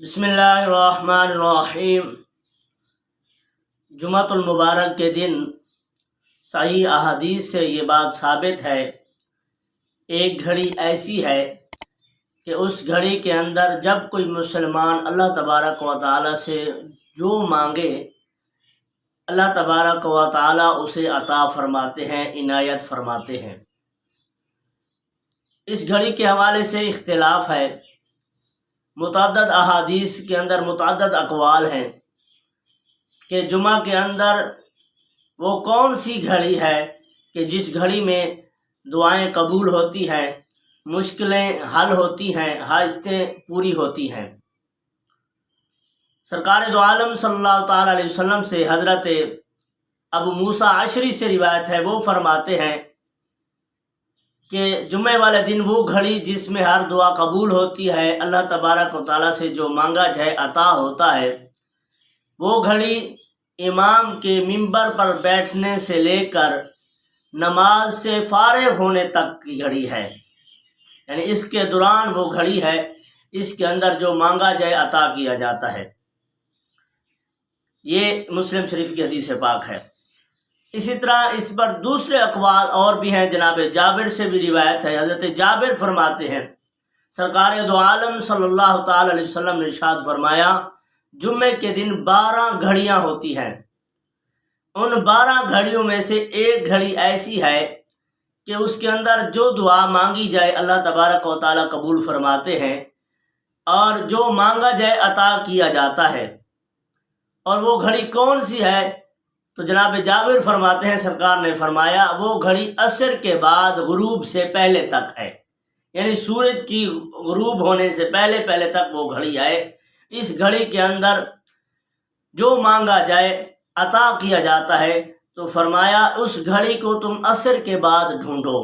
بسم اللہ الرحمن الرحیم۔ جمعۃ المبارک کے دن صحیح احادیث سے یہ بات ثابت ہے، ایک گھڑی ایسی ہے کہ اس گھڑی کے اندر جب کوئی مسلمان اللہ تبارک و تعالیٰ سے جو مانگے اللہ تبارک و تعالیٰ اسے عطا فرماتے ہیں، عنایت فرماتے ہیں۔ اس گھڑی کے حوالے سے اختلاف ہے، متعدد احادیث کے اندر متعدد اقوال ہیں کہ جمعہ کے اندر وہ کون سی گھڑی ہے کہ جس گھڑی میں دعائیں قبول ہوتی ہیں، مشکلیں حل ہوتی ہیں، حاجتیں پوری ہوتی ہیں۔ سرکار دو عالم صلی اللہ تعالیٰ علیہ وسلم سے حضرت ابو موسیٰ اشعری سے روایت ہے، وہ فرماتے ہیں کہ جمعے والے دن وہ گھڑی جس میں ہر دعا قبول ہوتی ہے، اللہ تبارک و تعالیٰ سے جو مانگا جائے عطا ہوتا ہے، وہ گھڑی امام کے منبر پر بیٹھنے سے لے کر نماز سے فارغ ہونے تک کی گھڑی ہے، یعنی اس کے دوران وہ گھڑی ہے، اس کے اندر جو مانگا جائے عطا کیا جاتا ہے۔ یہ مسلم شریف کی حدیث پاک ہے۔ اسی طرح اس پر دوسرے اقوال اور بھی ہیں، جناب جابر سے بھی روایت ہے، حضرت جابر فرماتے ہیں سرکار دو عالم صلی اللہ تعالی علیہ وسلم نے ارشاد فرمایا، جمعے کے دن 12 گھڑیاں ہوتی ہیں، ان 12 گھڑیوں میں سے ایک گھڑی ایسی ہے کہ اس کے اندر جو دعا مانگی جائے اللہ تبارک و تعالیٰ قبول فرماتے ہیں، اور جو مانگا جائے عطا کیا جاتا ہے۔ اور وہ گھڑی کون سی ہے؟ تو جناب جابر فرماتے ہیں سرکار نے فرمایا وہ گھڑی عصر کے بعد غروب سے پہلے تک ہے، یعنی سورج کی غروب ہونے سے پہلے پہلے تک وہ گھڑی ہے۔ اس گھڑی کے اندر جو مانگا جائے عطا کیا جاتا ہے، تو فرمایا اس گھڑی کو تم عصر کے بعد ڈھونڈو۔